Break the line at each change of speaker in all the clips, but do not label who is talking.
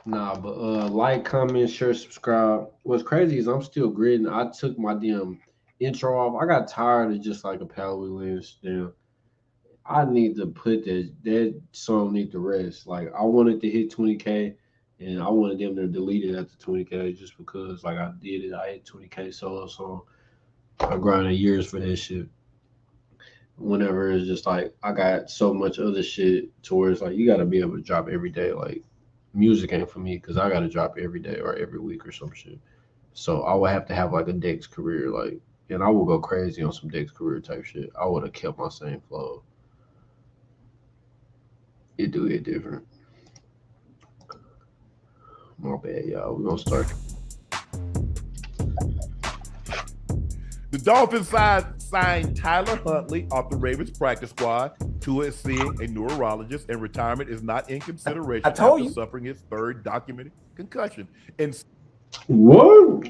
Nah, but like, comment, share, subscribe. What's crazy is I'm still gritting. I took my damn intro off. I got tired of just like a Palo Williams. Damn, I need to put that song need to rest. Like I wanted to hit 20K, and I wanted them to delete it after 20K just because like I did it. I hit 20K solo song. I grinded years for that shit. Whenever it's just like I got so much other shit to where it's like you got to be able to drop every day. Like music ain't for me because I got to drop every day or every week or some shit. So I would have to have like a Dex career, like, and I would go crazy on some Dex career type shit. I would have kept my same flow. It do it different. My bad, y'all. We gonna start.
The Dolphins signed Tyler Huntley off the Ravens practice squad. Tua is seeing a neurologist, and retirement is not in consideration after suffering his third documented concussion. And
What?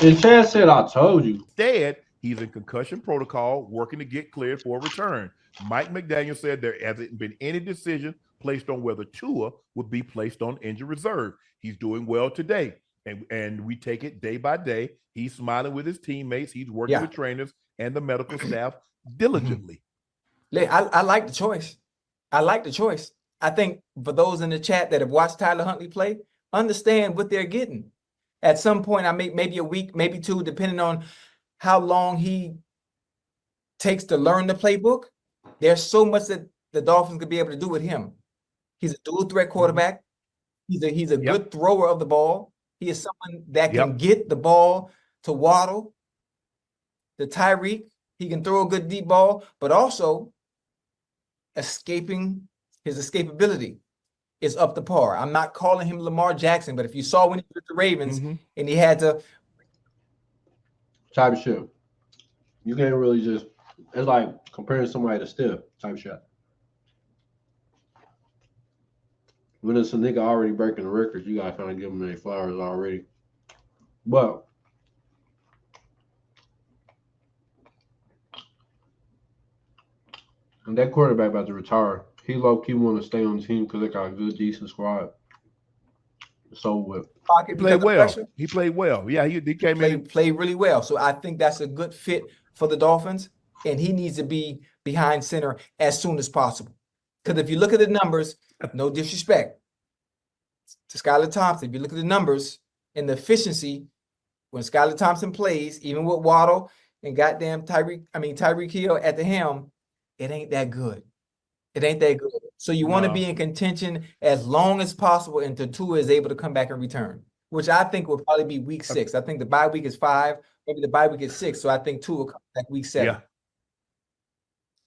And Chad said, "I told you."
instead, he's in concussion protocol, working to get cleared for a return. Mike McDaniel said there hasn't been any decision placed on whether Tua would be placed on injured reserve. He's doing well today, and we take it day by day. He's smiling with his teammates. He's working with trainers and the medical staff diligently.
I like the choice. I like the choice. I think for those in the chat that have watched Tyler Huntley play, understand what they're getting. At some point, maybe a week, maybe two, depending on how long he takes to learn the playbook. There's so much that the Dolphins could be able to do with him. He's a dual threat quarterback. He's a good thrower of the ball. He is someone that can get the ball to Waddle, to Tyreek. He can throw a good deep ball, but also his escapability is up to par. I'm not calling him Lamar Jackson, but if you saw when he was with the Ravens and he had to
type shit, you can't really just. It's like comparing somebody to Steph type shit. When it's a nigga already breaking the records, you gotta kind of give him their flowers already. But and that quarterback about to retire. He low key want to stay on the team because they got a good, decent squad. So what?
He played well. He played well. Yeah, he came in and
played really well. So I think that's a good fit for the Dolphins, and he needs to be behind center as soon as possible. Because if you look at the numbers, no disrespect to Skylar Thompson, if you look at the numbers and the efficiency when Skylar Thompson plays, even with Waddle and goddamn Tyreek Hill at the helm, it ain't that good. It ain't that good. So you want to be in contention as long as possible until Tua is able to come back and return, which I think will probably be week 6. I think the bye week is 5, maybe the bye week is 6. So I think Tua will come back week 7.
Yeah.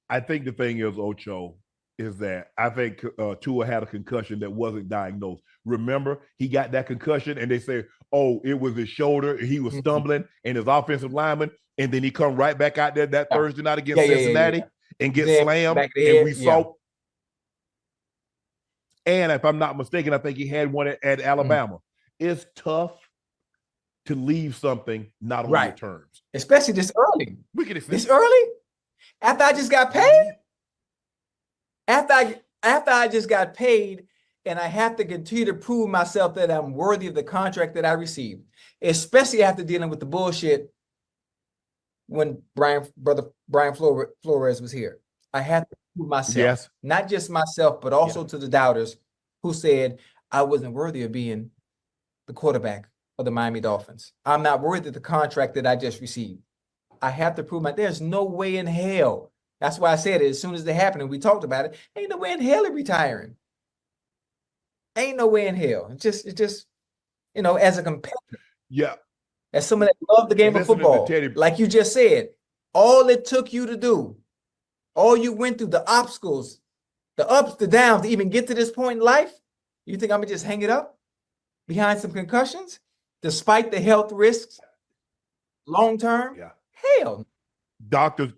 I think the thing is, Ocho, is that I think Tua had a concussion that wasn't diagnosed. Remember, he got that concussion and they say, oh, it was his shoulder. He was stumbling and his offensive lineman. And then he come right back out there that Thursday night against Cincinnati and get slammed. And we saw. And if I'm not mistaken, I think he had one at Alabama. It's tough to leave something not on your terms.
Especially this early. This early? After I just got paid? After I just got paid and I have to continue to prove myself that I'm worthy of the contract that I received, especially after dealing with the bullshit when brother Brian Flores was here. I have to prove myself, not just myself, but also to the doubters who said I wasn't worthy of being the quarterback of the Miami Dolphins. I'm not worthy of the contract that I just received. I have to prove there's no way in hell. That's why I said it as soon as it happened and we talked about it. Ain't no way in hell of retiring. Ain't no way in hell. It's just, as a competitor.
Yeah.
As someone that loved the game of football, like you just said, all it took you to do, all you went through, the obstacles, the ups, the downs to even get to this point in life, you think I'm going to just hang it up behind some concussions, despite the health risks long term?
Yeah.
Hell.
Doctors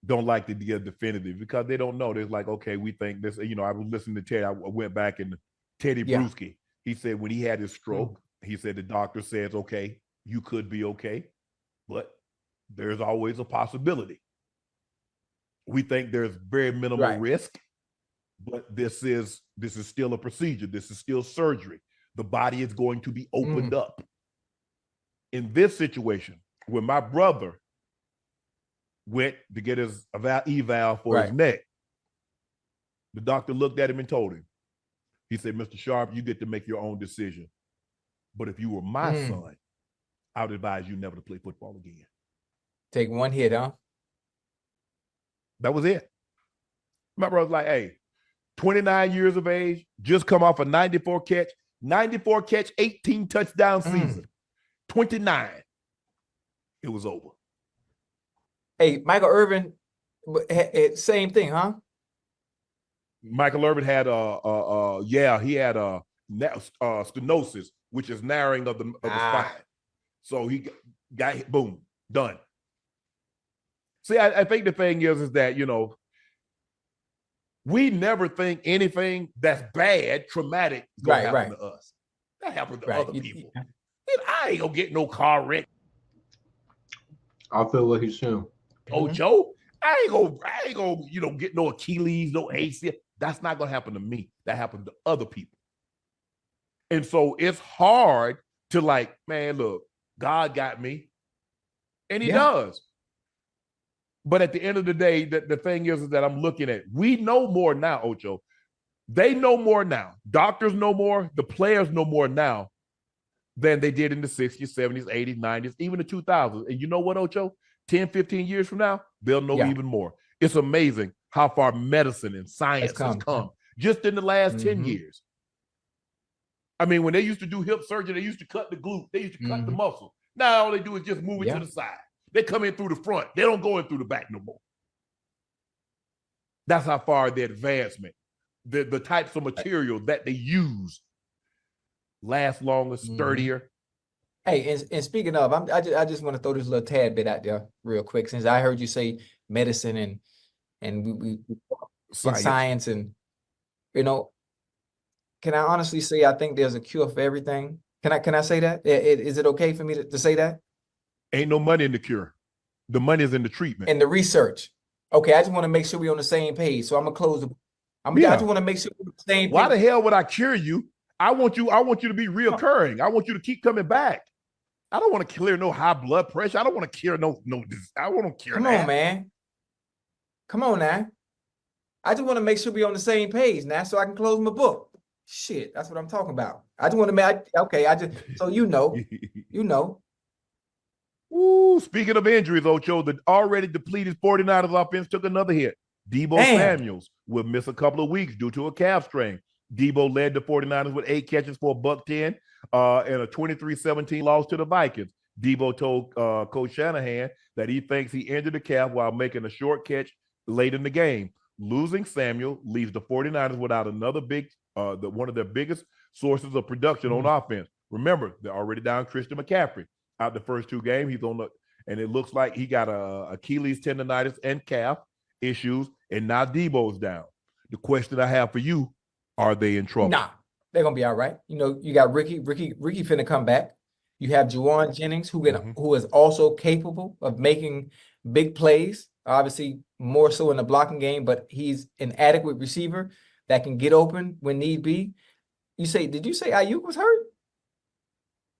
don't like to get definitive because they don't know. They're like, okay, we think this. I was listening to Teddy. I went back and Teddy Bruschi. He said when he had his stroke, he said the doctor says, okay, you could be okay, but there's always a possibility. We think there's very minimal risk, but this is still a procedure. This is still surgery. The body is going to be opened up. In this situation, when my brother went to get his eval for his neck, the doctor looked at him and told him, he said, Mr. Sharpe, you get to make your own decision. But if you were my son, I would advise you never to play football again.
Take one hit, huh?
That was it. My brother's like, hey, 29 years of age, just come off a 94 catch, 18 touchdown season. 29. It was over.
Hey, Michael Irvin, same thing, huh?
Michael Irvin had he had stenosis, which is narrowing of the spine. So he got hit, boom, done. See, I think the thing is that, you know, we never think anything that's bad, traumatic, is going to happen to us. That happens to other people. I ain't gonna get no car wreck.
I feel what he's saying.
Oh, Joe, I ain't gonna, you know, get no Achilles, no ACL. That's not gonna happen to me. That happens to other people. And so it's hard to like, man, look, God got me. And he does. But at the end of the day, the thing is that I'm looking at, we know more now, Ocho. They know more now. Doctors know more. The players know more now than they did in the 60s, 70s, 80s, 90s, even the 2000s. And you know what, Ocho? 10, 15 years from now, they'll know even more. It's amazing how far medicine and science has come just in the last 10 years. I mean, when they used to do hip surgery, they used to cut the glute. They used to cut the muscle. Now all they do is just move it to the side. They come in through the front. They don't go in through the back no more. That's how far the advancement, the types of material that they use last longer, sturdier.
Hey, and speaking of, I just want to throw this little tad bit out there real quick, since I heard you say medicine and we science and, you know, can I honestly say I think there's a cure for everything? Can I say that? Is it okay for me to say that?
Ain't no money in the cure. The money is in the treatment.
And the research. Okay, I just want to make sure we're on the same page. So I'm gonna close I just want to make sure we're on the same page.
Why the hell would I cure you? I want you to be reoccurring. I want you to keep coming back. I don't want to clear no high blood pressure. I don't want to cure no. I want to cure.
Come on, man. Come on now. I just want to make sure we're on the same page now, so I can close my book. Shit, that's what I'm talking about. I just want to make so you know.
Ooh, speaking of injuries, Ocho, the already depleted 49ers offense took another hit. Debo Samuels will miss a couple of weeks due to a calf strain. Debo led the 49ers with 8 catches for $110 and a 23-17 loss to the Vikings. Debo told Coach Shanahan that he thinks he injured the calf while making a short catch late in the game. Losing Samuel leaves the 49ers without another one of their biggest sources of production on offense. Remember, they're already down Christian McCaffrey out the first 2 games. He's on and it looks like he got a Achilles tendonitis and calf issues, and now Debo's down. The question I have for you, are they in trouble?
Nah, they're gonna be all right. You know, you got Ricky finna come back. You have Juwan Jennings, who is also capable of making big plays. Obviously, more so in the blocking game, but he's an adequate receiver that can get open when need be. Did you say Ayuk was hurt?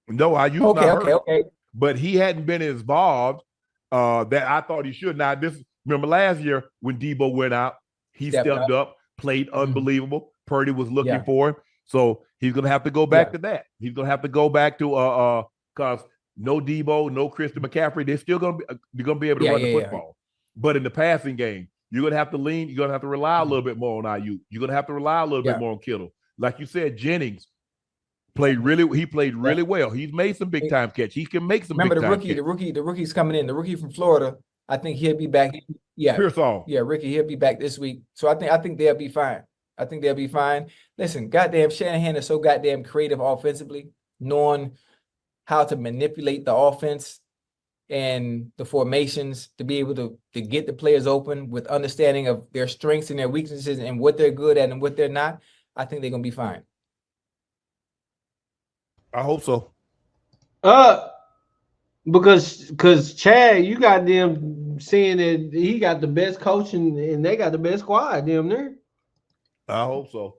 No, Ayuk not hurt.
Okay.
But he hadn't been involved that I thought he should. Now, remember last year when Debo went out, he stepped up, played unbelievable. Purdy was looking for him. So he's going to have to go back to that. He's going to have to go back to because no Debo, no Christian McCaffrey, they're still going to be able to run the football. But in the passing game, you're going to have to lean. You're going to have to rely a little bit more on Ayuk. You're going to have to rely a little bit more on Kittle. Like you said, Jennings played really well. He's made some big time catch. He can make some big time catch.
The rookie's coming in. The rookie from Florida. I think he'll be back.
Pearsall.
Yeah, Ricky, he'll be back this week. So I think they'll be fine. Listen, goddamn Shanahan is so goddamn creative offensively, knowing how to manipulate the offense and the formations to be able to get the players open with understanding of their strengths and their weaknesses and what they're good at and what they're not. I think they're gonna be fine.
I hope so.
Because Chad, you got them seeing that he got the best coach and they got the best squad, damn near.
I hope so.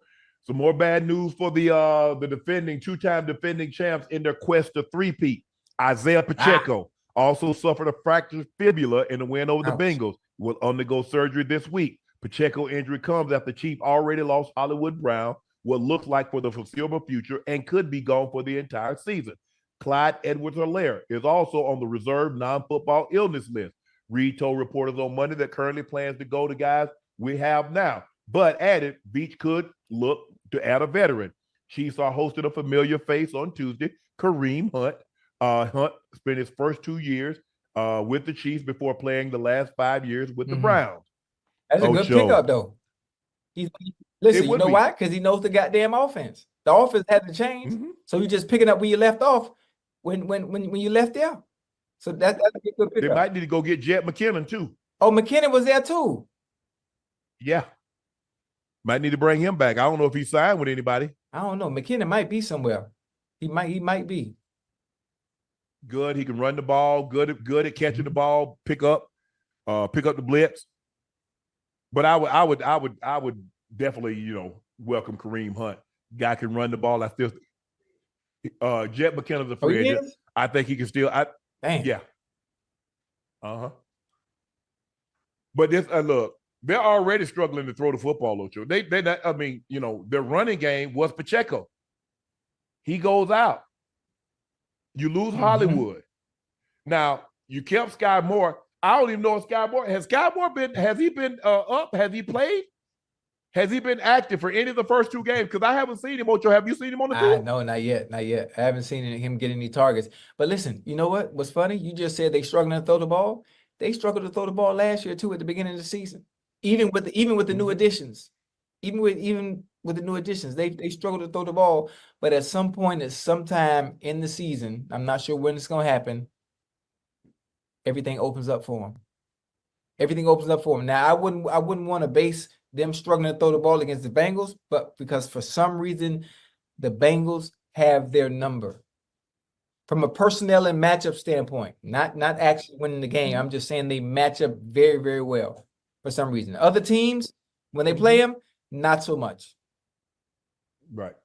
Some more bad news for the defending two-time defending champs in their quest to three-peat. Isaiah Pacheco also suffered a fractured fibula in the win over the
Ouch.
Bengals. Will undergo surgery this week. Pacheco injury comes after Chief already lost Hollywood Brown, what looks like for the foreseeable future, and could be gone for the entire season. Clyde Edwards-Helaire is also on the reserve non-football illness list. Reed told reporters on Monday that currently plans to go to guys we have now, but added Beach could look to add a veteran. Chiefs are hosting a familiar face on Tuesday, Kareem Hunt. Hunt spent his first 2 years with the Chiefs before playing the last 5 years with the Browns.
That's a good pickup, though. Listen, you know why? Because he knows the goddamn offense. The offense hasn't changed, so you're just picking up where you left off when you left there. So that's a good pickup.
They might need to go get Jet McKinnon too.
Oh, McKinnon was there too.
Yeah, might need to bring him back. I don't know if he signed with anybody.
I don't know. McKinnon might be somewhere. He might be.
Good. He can run the ball. Good at catching the ball. Pick up the blitz. But I would definitely welcome Kareem Hunt. Guy can run the ball. I still Jet McKinnon's a free agent. I think he can still. Yeah. But this look, they're already struggling to throw the football, Ocho. Their running game was Pacheco. He goes out. You lose Hollywood. Now, you kept Sky Moore. I don't even know if Sky Moore has he been up? Has he played? Has he been active for any of the first 2 games? Because I haven't seen him, Ocho. Have you seen him on the field?
No, not yet. I haven't seen him get any targets. But listen, you know what? What's funny? You just said they struggling to throw the ball. They struggled to throw the ball last year too at the beginning of the season. Even with the new additions. Even with the new additions, they struggled to throw the ball. But at some point, at some time in the season, I'm not sure when it's gonna happen, everything opens up for them. Everything opens up for them. Now, I wouldn't want to base them struggling to throw the ball against the Bengals, but because for some reason the Bengals have their number. From a personnel and matchup standpoint, not actually winning the game. I'm just saying they match up very, very well for some reason. Other teams, when they play them, not so much.
Right.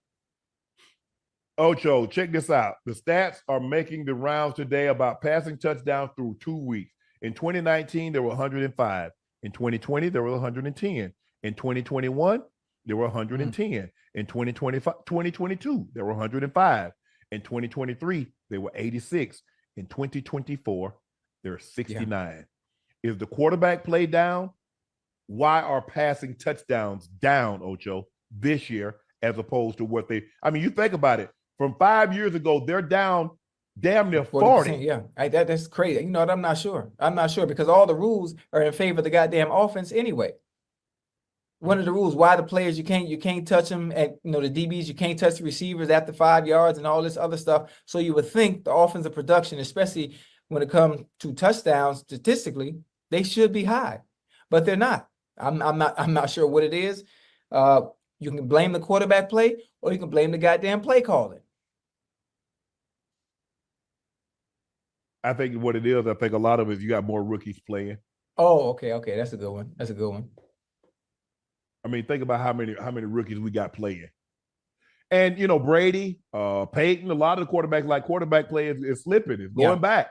Ocho, check this out. The stats are making the rounds today about passing touchdowns through 2 weeks. In 2019, there were 105. In 2020, there were 110. In 2021, there were 110. In 2022, there were 105. In 2023, they were 86. In 2024, there are 69. Yeah. Is the quarterback play down? Why are passing touchdowns down, Ocho, this year as opposed to what you think about it. From 5 years ago, they're down damn near 40.
Yeah, that's crazy. You know what? I'm not sure. Because all the rules are in favor of the goddamn offense anyway. One of the rules, why the players you can't touch them at the DBs, you can't touch the receivers after 5 yards and all this other stuff. So you would think the offensive production, especially when it comes to touchdowns, statistically, they should be high, but they're not. I'm not sure what it is. You can blame the quarterback play, or you can blame the goddamn play calling.
I think what it is, I think a lot of it is you got more rookies playing.
Oh, okay. That's a good one.
I mean, think about how many rookies we got playing. And, Brady, Peyton, a lot of the quarterbacks, like quarterback play is slipping. It's going back.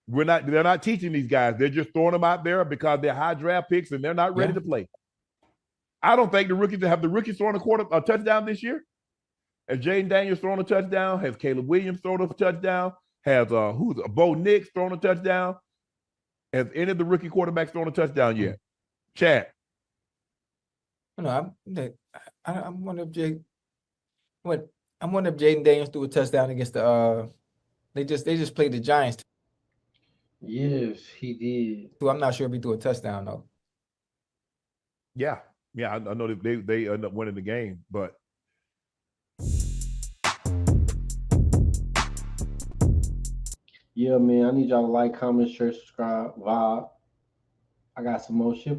They're not teaching these guys. They're just throwing them out there because they're high draft picks and they're not ready to play. I don't think the rookies throwing a touchdown this year. Has Jaden Daniels thrown a touchdown? Has Caleb Williams thrown a touchdown? Has Bo Nix thrown a touchdown? Has any of the rookie quarterbacks thrown a touchdown yet? Chad.
No, I'm wondering if Jaden Daniels threw a touchdown against the they just played the Giants.
Yes, he did.
So I'm not sure if he threw a touchdown though.
Yeah, I know that they end up winning the game, but
yeah, man, I need y'all to like, comment, share, subscribe, vibe. I got some more shit